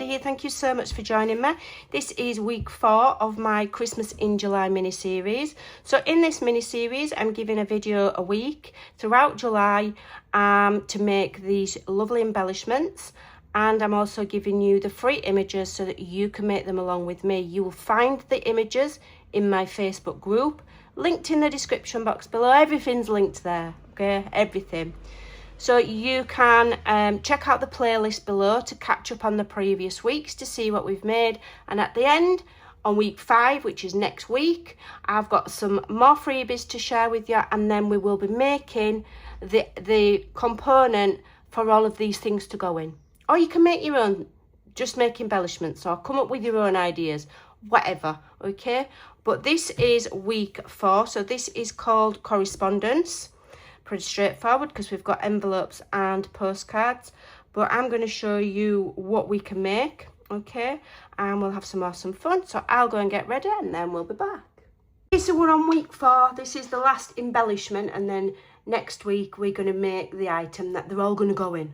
Amanda here. Thank you so much for joining me. This is week 4 of my Christmas in July mini-series. So in this mini-series, I'm giving a video a week throughout July to make these lovely embellishments. And I'm also giving you the free images so that you can make them along with me. You will find the images in my Facebook group, linked in the description box below. Everything's linked there, okay? Everything. So you can check out the playlist below to catch up on the previous weeks to see what we've made. And at the end, on week 5, which is next week, I've got some more freebies to share with you. And then we will be making the component for all of these things to go in. Or you can make your own, just make embellishments or come up with your own ideas, whatever, okay? But this is week 4, so this is called correspondence. Pretty straightforward because we've got envelopes and postcards, but I'm going to show you what we can make, okay? And we'll have some awesome fun. So I'll go and get ready and then we'll be back. Okay, so we're on week 4. This is the last embellishment, and then next week we're going to make the item that they're all going to go in.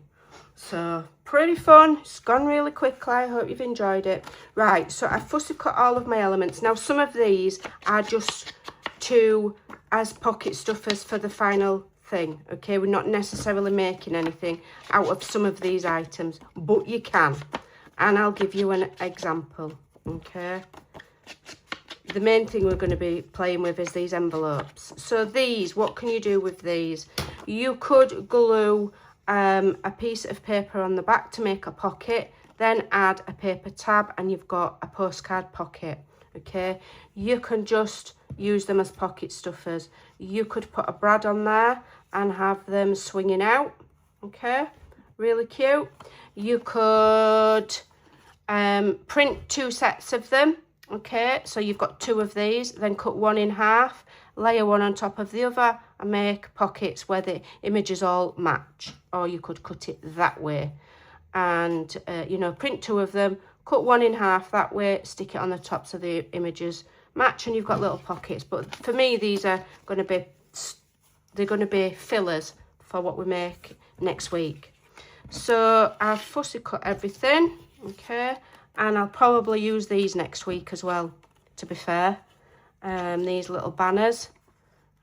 So pretty fun. It's gone really quickly. I hope you've enjoyed it. Right, so I fussy cut all of my elements. Now some of these are just as pocket stuffers for the final thing, okay? We're not necessarily making anything out of some of these items, but you can, and I'll give you an example, okay? The main thing we're going to be playing with is these envelopes. So these, what can you do with these? You could glue a piece of paper on the back to make a pocket, then add a paper tab and you've got a postcard pocket, okay? You can just use them as pocket stuffers. You could put a brad on there and have them swinging out, okay? Really cute. You could print 2 sets of them, okay? So you've got 2 of these, then cut one in half, layer one on top of the other and make pockets where the images all match. Or you could cut it that way and, you know, print 2 of them, cut one in half that way, stick it on the top so the images match and you've got little pockets. But for me, these are going to be, they're going to be fillers for what we make next week. So I've fussy cut everything, okay? And I'll probably use these next week as well, to be fair. These little banners,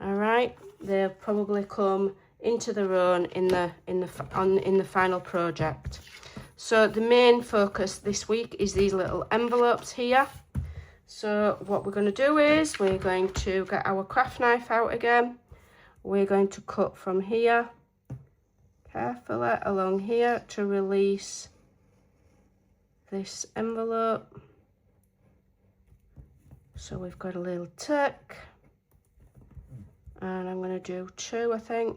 all right? They'll probably come into their own in the final project. So the main focus this week is these little envelopes here. So what we're going to do is we're going to get our craft knife out again. We're going to cut from here carefully along here to release this envelope. So we've got a little tick, and I'm going to do 2, I think.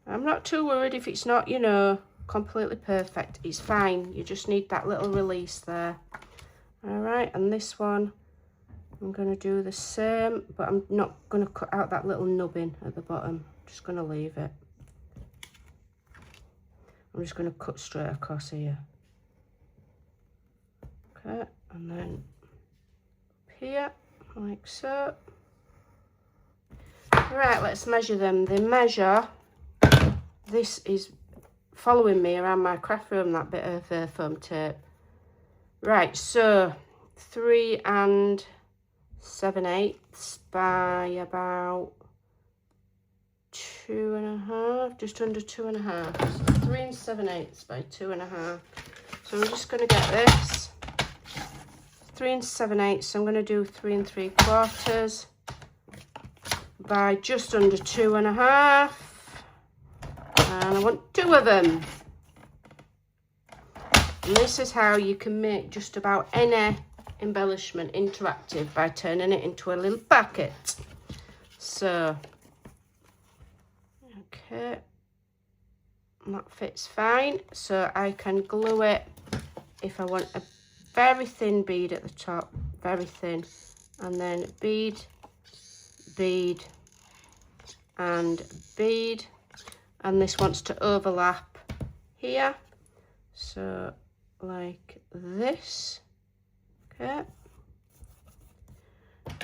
I'm not too worried if it's not, you know, completely perfect. It's fine. You just need that little release there. All right, and this one, I'm going to do the same, but I'm not going to cut out that little nubbin at the bottom. I'm just going to leave it. I'm just going to cut straight across here. Okay, and then up here, like so. Right, let's measure them. They measure, this is following me around my craft room, that bit of foam tape. Right, so 3 7/8 by about 2.5, just under 2.5. So 3 7/8 by 2.5. So we're just going to get this 3 7/8. So I'm going to do 3 3/4 by just under 2.5. And I want 2 of them. And this is how you can make just about any embellishment interactive, by turning it into a little packet. So, okay, and that fits fine. So I can glue it if I want a very thin bead at the top, very thin, and then bead, bead, and bead. And this wants to overlap here, so like this, okay.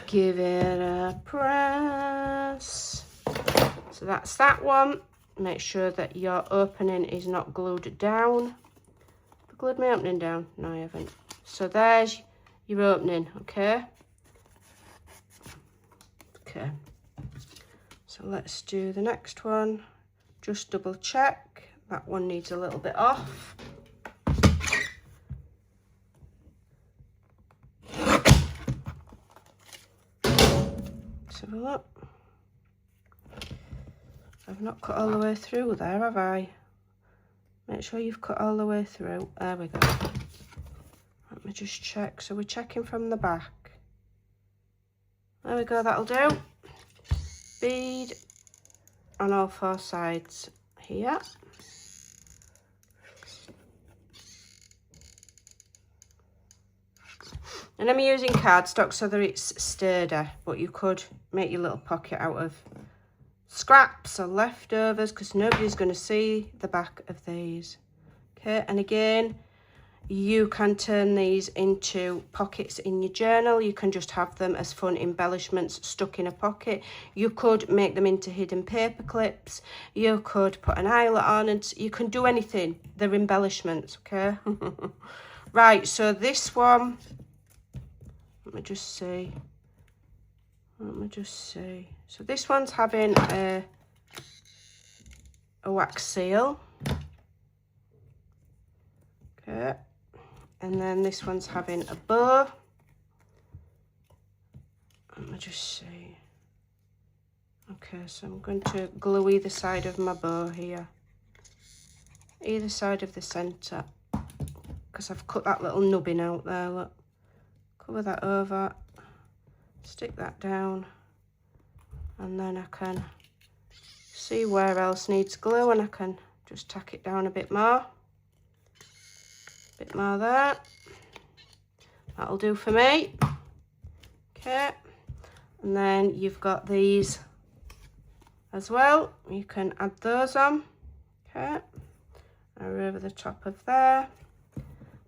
Give it a press. So that's that one. Make sure that your opening is not glued down. glued my opening down? No, I haven't. So there's your opening, okay? Okay. So let's do the next one. Just double check. That one needs a little bit off. Let's have a look. I've not cut all the way through there, have I? Make sure you've cut all the way through. There we go. Let me just check. So we're checking from the back. There we go, that'll do. Bead on all four sides here. And I'm using cardstock so that it's sturdy, but you could make your little pocket out of scraps or leftovers because nobody's going to see the back of these. Okay, and again, you can turn these into pockets in your journal. You can just have them as fun embellishments stuck in a pocket. You could make them into hidden paper clips. You could put an eyelet on, and you can do anything. They're embellishments, okay? Right, so this one, let me just see. So this one's having a wax seal. Okay. And then this one's having a bow. Let me just see. Okay, so I'm going to glue either side of my bow here. Either side of the centre. Because I've cut that little nubbin out there, look. Cover that over. Stick that down. And then I can see where else needs glue and I can just tack it down a bit more. Bit more there. That'll do for me. Okay. And then you've got these as well. You can add those on. Okay. Over the top of there.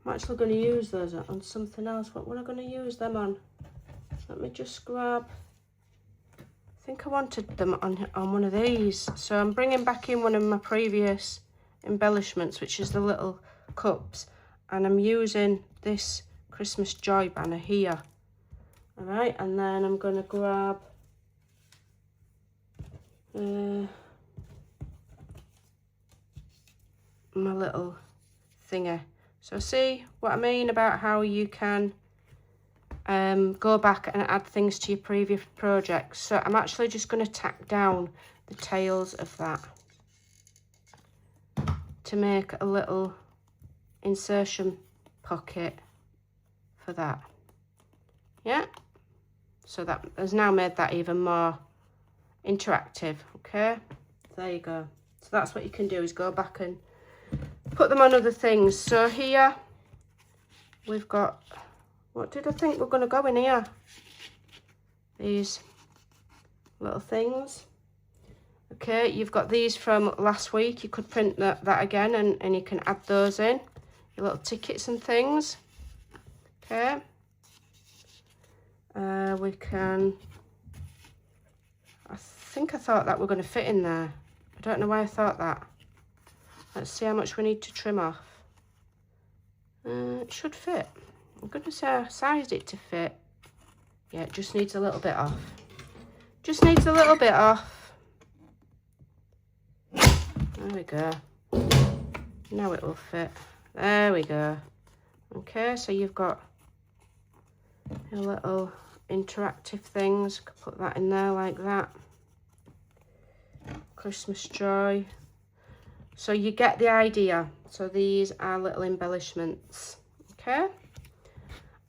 I'm actually going to use those on something else. What were I going to use them on? Let me just grab. I think I wanted them on one of these. So I'm bringing back in one of my previous embellishments, which is the little cups. And I'm using this Christmas joy banner here. All right, and then I'm going to grab my little thingy. So see what I mean about how you can go back and add things to your previous projects. So I'm actually just going to tack down the tails of that to make a little insertion pocket for that. Yeah, so that has now made that even more interactive. Okay, there you go. So that's what you can do, is go back and put them on other things. So here we've got, what did I think we're going to go in here? These little things. Okay, you've got these from last week. You could print that again and you can add those in. Your little tickets and things. Okay. We can, I think I thought that we're going to fit in there. I don't know why I thought that. Let's see how much we need to trim off. It should fit. I'm going to say I sized it to fit. Yeah, it just needs a little bit off. Just needs a little bit off. There we go. Now it will fit. There we go. Okay, so you've got your little interactive things. Could put that in there like that. Christmas joy. So you get the idea. So these are little embellishments. Okay.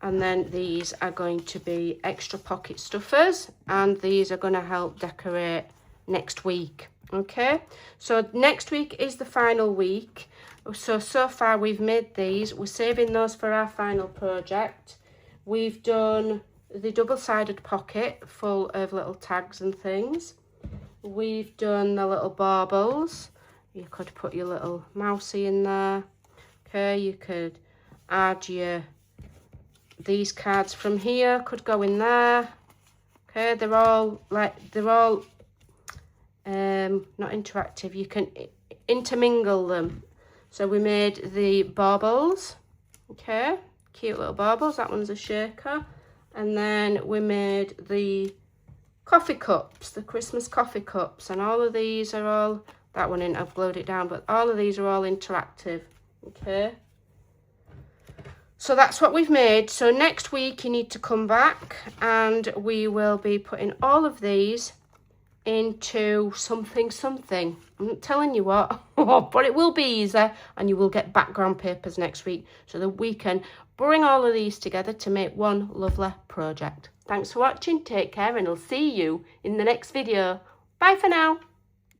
And then these are going to be extra pocket stuffers, and these are going to help decorate next week. Okay, so next week is the final week. So far we've made these. We're saving those for our final project. We've done the double-sided pocket full of little tags and things. We've done the little baubles. You could put your little mousey in there. Okay, you could add your, these cards from here could go in there. Okay, they're all not interactive. You can intermingle them. So we made the baubles, okay, cute little baubles. That one's a shaker. And then we made the coffee cups, the Christmas coffee cups, and all of these are all, that one in, I've glued it down, but all of these are all interactive, okay. So that's what we've made. So next week you need to come back and we will be putting all of these into something. I'm not telling you what, but it will be easy, and you will get background papers next week so that we can bring all of these together to make one lovely project. Thanks for watching, take care, and I'll see you in the next video. Bye for now.